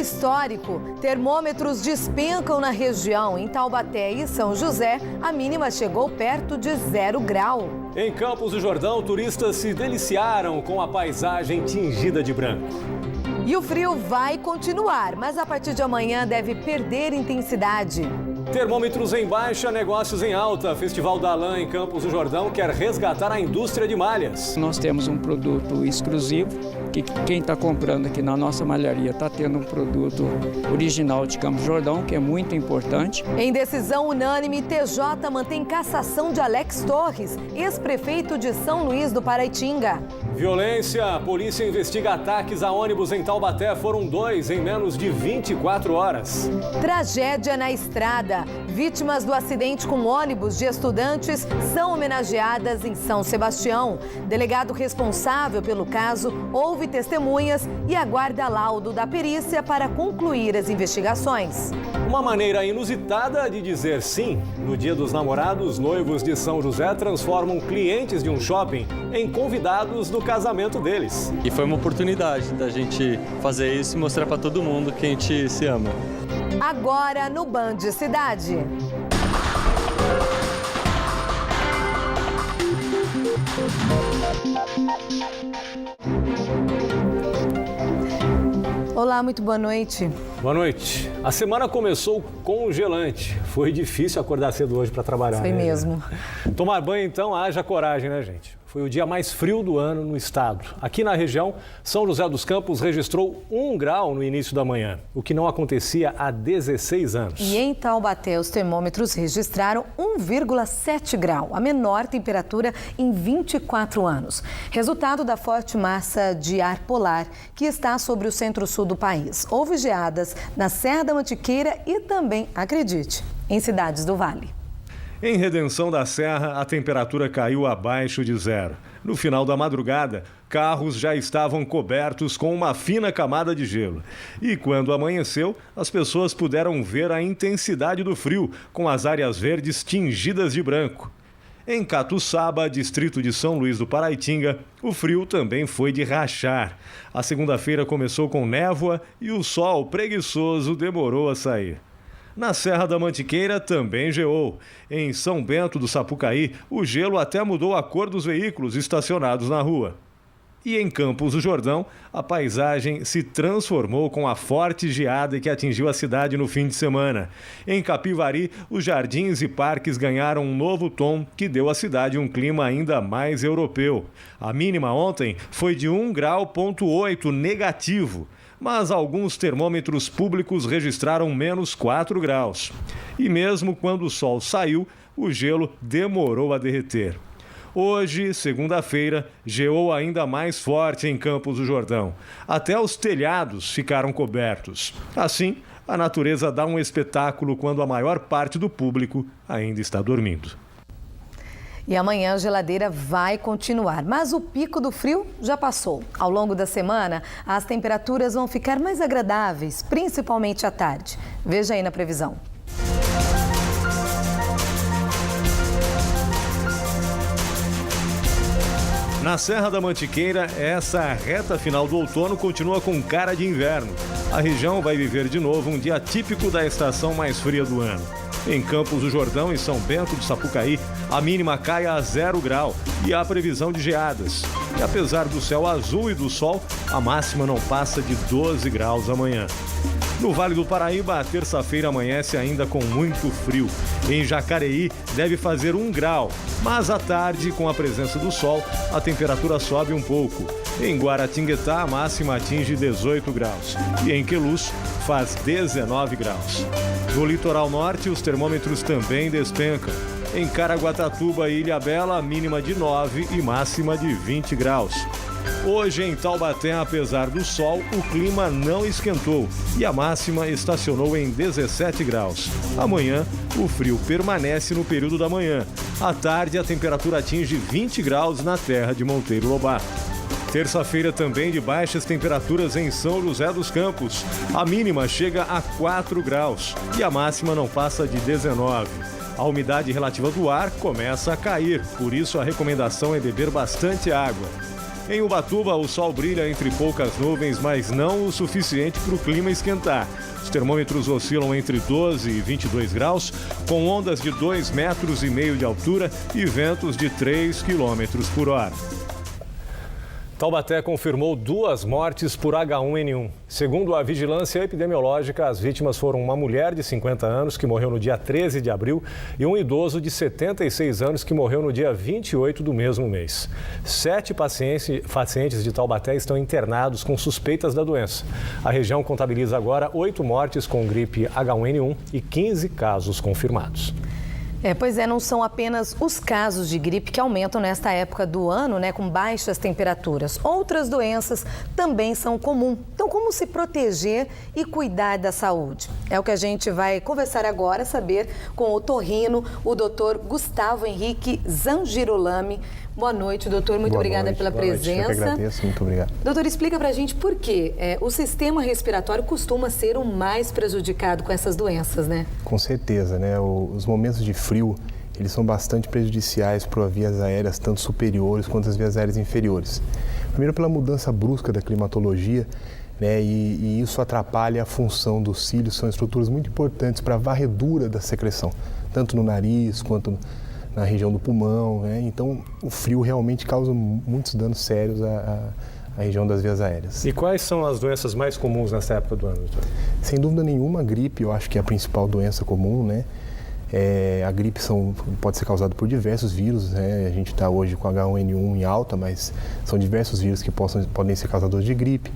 histórico. Termômetros despencam na região. Em Taubaté e São José, a mínima chegou perto de 0 grau. Em Campos do Jordão, turistas se deliciaram com a paisagem tingida de branco. E o frio vai continuar, mas a partir de amanhã deve perder intensidade. Termômetros em baixa, negócios em alta. Festival da Lã em Campos do Jordão quer resgatar a indústria de malhas. Nós temos um produto exclusivo, que quem está comprando aqui na nossa malharia está tendo um produto original de Campos do Jordão, que é muito importante. Em decisão unânime, TJ mantém cassação de Alex Torres, ex-prefeito de São Luís do Paraitinga. Violência. A polícia investiga ataques a ônibus em Taubaté. Foram 2 em menos de 24 horas. Tragédia na estrada. Vítimas do acidente com ônibus de estudantes são homenageadas em São Sebastião. Delegado responsável pelo caso ouve testemunhas e aguarda laudo da perícia para concluir as investigações. Uma maneira inusitada de dizer sim. No Dia dos Namorados, noivos de São José transformam clientes de um shopping em convidados do casamento deles. E foi uma oportunidade da gente fazer isso e mostrar para todo mundo que a gente se ama. Agora no Band Cidade. Olá, muito boa noite. Boa noite. A semana começou congelante. Foi difícil acordar cedo hoje para trabalhar. Foi mesmo. Tomar banho, então, haja coragem, né, gente? Foi o dia mais frio do ano no estado. Aqui na região, São José dos Campos registrou 1 grau no início da manhã, o que não acontecia há 16 anos. E em Taubaté, os termômetros registraram 1,7 grau, a menor temperatura em 24 anos. Resultado da forte massa de ar polar que está sobre o centro-sul do país. Houve geadas na Serra da Mantiqueira e também, acredite, em cidades do Vale. Em Redenção da Serra, a temperatura caiu abaixo de 0. No final da madrugada, carros já estavam cobertos com uma fina camada de gelo. E quando amanheceu, as pessoas puderam ver a intensidade do frio, com as áreas verdes tingidas de branco. Em Catuçaba, distrito de São Luís do Paraitinga, o frio também foi de rachar. A segunda-feira começou com névoa e o sol preguiçoso demorou a sair. Na Serra da Mantiqueira também geou. Em São Bento do Sapucaí, o gelo até mudou a cor dos veículos estacionados na rua. E em Campos do Jordão, a paisagem se transformou com a forte geada que atingiu a cidade no fim de semana. Em Capivari, os jardins e parques ganharam um novo tom que deu à cidade um clima ainda mais europeu. A mínima ontem foi de 1,8 grau negativo. Mas alguns termômetros públicos registraram menos 4 graus. E mesmo quando o sol saiu, o gelo demorou a derreter. Hoje, segunda-feira, geou ainda mais forte em Campos do Jordão. Até os telhados ficaram cobertos. Assim, a natureza dá um espetáculo quando a maior parte do público ainda está dormindo. E amanhã a geladeira vai continuar, mas o pico do frio já passou. Ao longo da semana, as temperaturas vão ficar mais agradáveis, principalmente à tarde. Veja aí na previsão. Na Serra da Mantiqueira, essa reta final do outono continua com cara de inverno. A região vai viver de novo um dia típico da estação mais fria do ano. Em Campos do Jordão e São Bento do Sapucaí, a mínima cai a 0 grau e há previsão de geadas. E apesar do céu azul e do sol, a máxima não passa de 12 graus amanhã. No Vale do Paraíba, a terça-feira amanhece ainda com muito frio. Em Jacareí, deve fazer 1 grau, mas à tarde, com a presença do sol, a temperatura sobe um pouco. Em Guaratinguetá, a máxima atinge 18 graus. E em Queluz, faz 19 graus. No litoral norte, os termômetros também despencam. Em Caraguatatuba e Ilhabela, mínima de 9 e máxima de 20 graus. Hoje, em Taubaté, apesar do sol, o clima não esquentou e a máxima estacionou em 17 graus. Amanhã, o frio permanece no período da manhã. À tarde, a temperatura atinge 20 graus na terra de Monteiro Lobato. Terça-feira também de baixas temperaturas em São José dos Campos. A mínima chega a 4 graus e a máxima não passa de 19. A umidade relativa do ar começa a cair, por isso a recomendação é beber bastante água. Em Ubatuba, o sol brilha entre poucas nuvens, mas não o suficiente para o clima esquentar. Os termômetros oscilam entre 12 e 22 graus, com ondas de 2,5 metros de altura e ventos de 3 quilômetros por hora. Taubaté confirmou 2 mortes por H1N1. Segundo a vigilância epidemiológica, as vítimas foram uma mulher de 50 anos, que morreu no dia 13 de abril, e um idoso de 76 anos, que morreu no dia 28 do mesmo mês. 7 pacientes de Taubaté estão internados com suspeitas da doença. A região contabiliza agora 8 mortes com gripe H1N1 e 15 casos confirmados. Pois é, não são apenas os casos de gripe que aumentam nesta época do ano, com baixas temperaturas. Outras doenças também são comuns. Então, como se proteger e cuidar da saúde? É o que a gente vai conversar agora, saber com o otorrino, o doutor Gustavo Henrique Zangirolami. Boa noite, doutor. Muito obrigada pela presença. Eu que agradeço, muito obrigado. Doutor, explica pra gente por que o sistema respiratório costuma ser o mais prejudicado com essas doenças, né? Com certeza, né? Os momentos de frio, eles são bastante prejudiciais para as vias aéreas, tanto superiores quanto as vias aéreas inferiores. Primeiro pela mudança brusca da climatologia, né? E isso atrapalha a função dos cílios, são estruturas muito importantes para a varredura da secreção, tanto no nariz quanto na região do pulmão, né? Então o frio realmente causa muitos danos sérios à região das vias aéreas. E quais são as doenças mais comuns nessa época do ano, doutor? Sem dúvida nenhuma, a gripe, eu acho que é a principal doença comum, né? A gripe pode ser causada por diversos vírus, né? A gente está hoje com H1N1 em alta, mas são diversos vírus que podem ser causadores de gripe.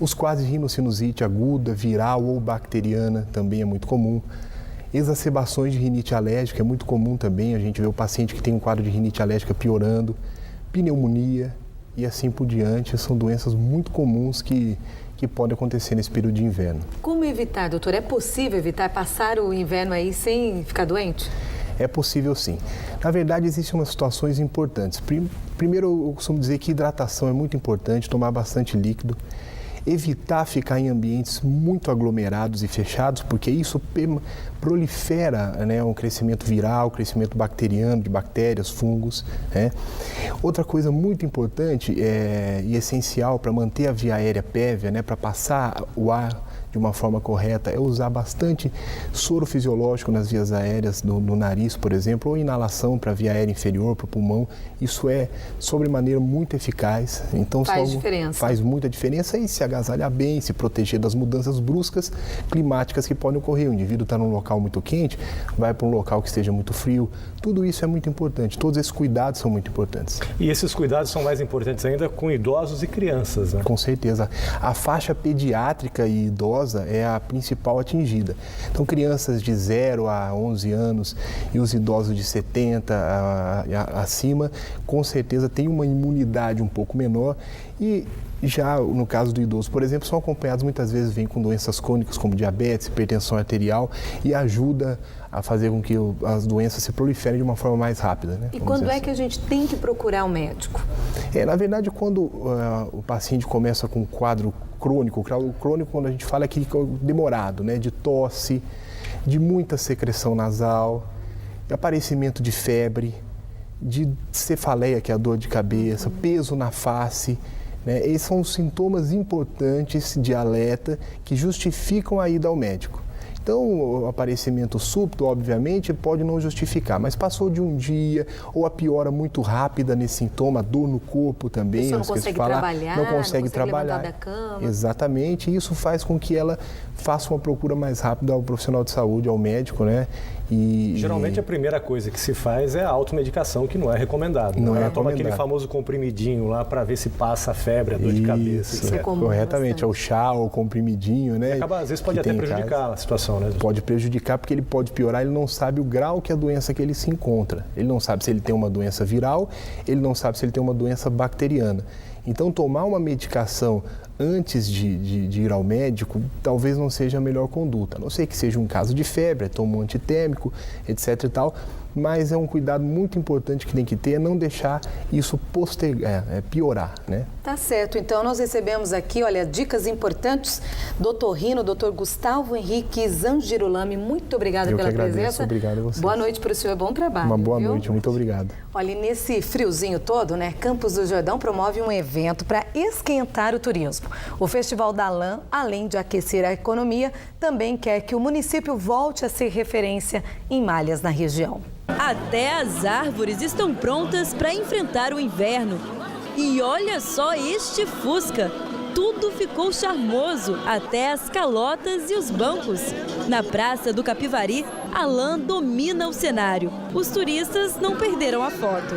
Os quadros de rinocinusite aguda, viral ou bacteriana também é muito comum. Exacerbações de rinite alérgica é muito comum também, a gente vê o paciente que tem um quadro de rinite alérgica piorando, pneumonia e assim por diante, são doenças muito comuns que podem acontecer nesse período de inverno. Como evitar, doutor? É possível evitar passar o inverno aí sem ficar doente? É possível sim. Na verdade, existem umas situações importantes. Primeiro, eu costumo dizer que hidratação é muito importante, tomar bastante líquido. Evitar ficar em ambientes muito aglomerados e fechados, porque isso prolifera, né, um crescimento viral, crescimento bacteriano, de bactérias, fungos, né? Outra coisa muito importante e essencial para manter a via aérea pévia, né, para passar o ar de uma forma correta, é usar bastante soro fisiológico nas vias aéreas, no nariz, por exemplo, ou inalação para a via aérea inferior, para o pulmão. Isso é, sobremaneira, muito eficaz. Então, faz muita diferença e se agasalhar bem, se proteger das mudanças bruscas climáticas que podem ocorrer. O indivíduo está num local muito quente, vai para um local que esteja muito frio. Tudo isso é muito importante. Todos esses cuidados são muito importantes. E esses cuidados são mais importantes ainda com idosos e crianças, né? Com certeza. A faixa pediátrica e idosa é a principal atingida. Então, crianças de 0 a 11 anos e os idosos de 70 acima, com certeza têm uma imunidade um pouco menor e já no caso do idoso, por exemplo, são acompanhados muitas vezes, vêm com doenças crônicas como diabetes, hipertensão arterial e ajuda a fazer com que as doenças se proliferem de uma forma mais rápida, né? E quando é que a gente tem que procurar um médico? Na verdade, quando o paciente começa com um quadro crônico, quando a gente fala que demorado, né? De tosse, de muita secreção nasal, de aparecimento de febre, de cefaleia, que é a dor de cabeça, peso na face, né? Esses são os sintomas importantes de alerta que justificam a ida ao médico. Então, o aparecimento súbito, obviamente, pode não justificar, mas passou de um dia ou a piora muito rápida nesse sintoma, a dor no corpo também. Não consegue trabalhar, não consegue trabalhar. Levantar da cama. Exatamente, e isso faz com que ela faça uma procura mais rápida ao profissional de saúde, ao médico, né? Geralmente a primeira coisa que se faz é a automedicação, que não é recomendado. Não é toma aquele famoso comprimidinho lá para ver se passa a febre, a dor de cabeça. Isso é comum, corretamente, é o chá ou o comprimidinho, né? E às vezes pode até prejudicar a situação, né? Pode prejudicar porque ele pode piorar, ele não sabe o grau que a doença que ele se encontra. Ele não sabe se ele tem uma doença viral, ele não sabe se ele tem uma doença bacteriana. Então, tomar uma medicação antes de ir ao médico, talvez não seja a melhor conduta. A não sei que seja um caso de febre, toma um antitérmico, etc. e tal, mas é um cuidado muito importante que tem que ter, não deixar isso piorar, né? Tá certo. Então, nós recebemos aqui, olha, dicas importantes do otorrino, Dr. Gustavo Henrique Zangirolami. Muito obrigada pela presença. Obrigado a vocês. Boa noite para o senhor, bom trabalho. Uma boa noite, muito obrigado. Olha, nesse friozinho todo, né, Campos do Jordão promove um evento para esquentar o turismo. O Festival da Lã, além de aquecer a economia, também quer que o município volte a ser referência em malhas na região. Até as árvores estão prontas para enfrentar o inverno. E olha só este Fusca! Tudo ficou charmoso, até as calotas e os bancos. Na Praça do Capivari, a lã domina o cenário. Os turistas não perderam a foto.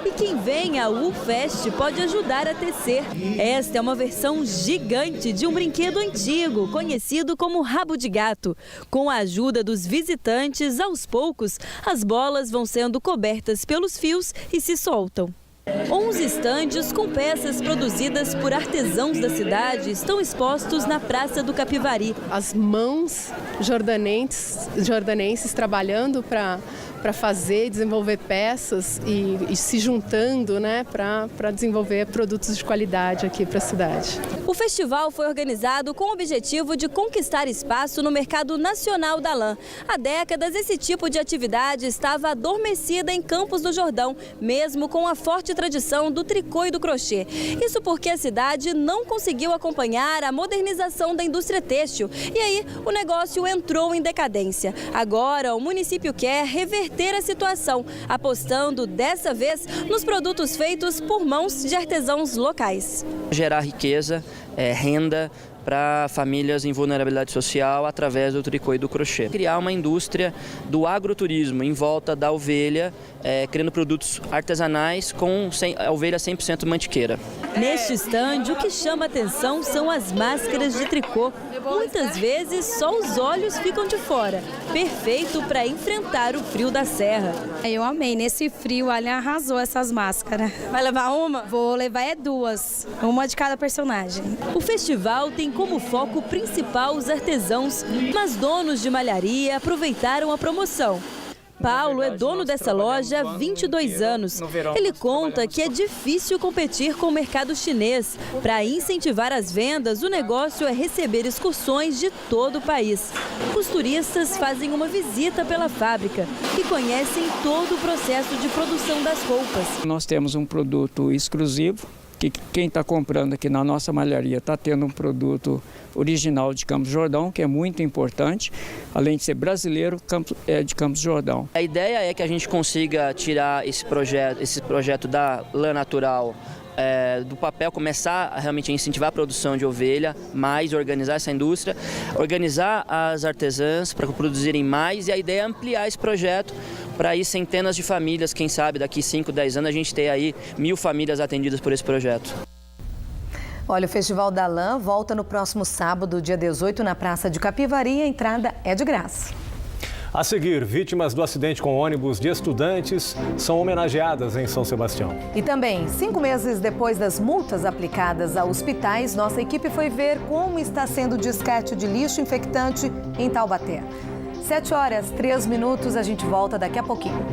E quem vem à UFest pode ajudar a tecer. Esta é uma versão gigante de um brinquedo antigo, conhecido como rabo de gato. Com a ajuda dos visitantes, aos poucos, as bolas vão sendo cobertas pelos fios e se soltam. 11 estandes com peças produzidas por artesãos da cidade estão expostos na Praça do Capivari. As mãos jordanenses trabalhando para fazer, desenvolver peças e se juntando, né, para desenvolver produtos de qualidade aqui para a cidade. O festival foi organizado com o objetivo de conquistar espaço no mercado nacional da lã. Há décadas, esse tipo de atividade estava adormecida em Campos do Jordão, mesmo com a forte tradição do tricô e do crochê. Isso porque a cidade não conseguiu acompanhar a modernização da indústria têxtil. E aí, o negócio entrou em decadência. Agora, o município quer reverter a situação, apostando dessa vez nos produtos feitos por mãos de artesãos locais. Gerar riqueza, renda para famílias em vulnerabilidade social através do tricô e do crochê. Criar uma indústria do agroturismo em volta da ovelha, criando produtos artesanais com a ovelha 100% mantiqueira. Neste estande, o que chama atenção são as máscaras de tricô. Muitas vezes só os olhos ficam de fora. Perfeito para enfrentar o frio da serra. Eu amei. Nesse frio, a Aline arrasou essas máscaras. Vai levar uma? Vou levar duas. Uma de cada personagem. O festival tem como foco principal os artesãos, mas donos de malharia aproveitaram a promoção. Paulo é dono dessa loja há 22 anos. Ele conta que é difícil competir com o mercado chinês. Para incentivar as vendas, o negócio é receber excursões de todo o país. Os turistas fazem uma visita pela fábrica e conhecem todo o processo de produção das roupas. Nós temos um produto exclusivo, que quem está comprando aqui na nossa malharia está tendo um produto original de Campos do Jordão, que é muito importante, além de ser brasileiro, de Campos do Jordão. A ideia é que a gente consiga tirar esse projeto da lã natural do papel, começar a realmente incentivar a produção de ovelha, mais organizar essa indústria, organizar as artesãs para produzirem mais, e a ideia é ampliar esse projeto para aí centenas de famílias, quem sabe daqui 5, 10 anos a gente ter aí 1000 famílias atendidas por esse projeto. Olha, o Festival da Lã volta no próximo sábado, dia 18, na Praça de Capivari. A entrada é de graça. A seguir, vítimas do acidente com ônibus de estudantes são homenageadas em São Sebastião. E também, 5 meses depois das multas aplicadas a hospitais, nossa equipe foi ver como está sendo o descarte de lixo infectante em Taubaté. 7h03, a gente volta daqui a pouquinho.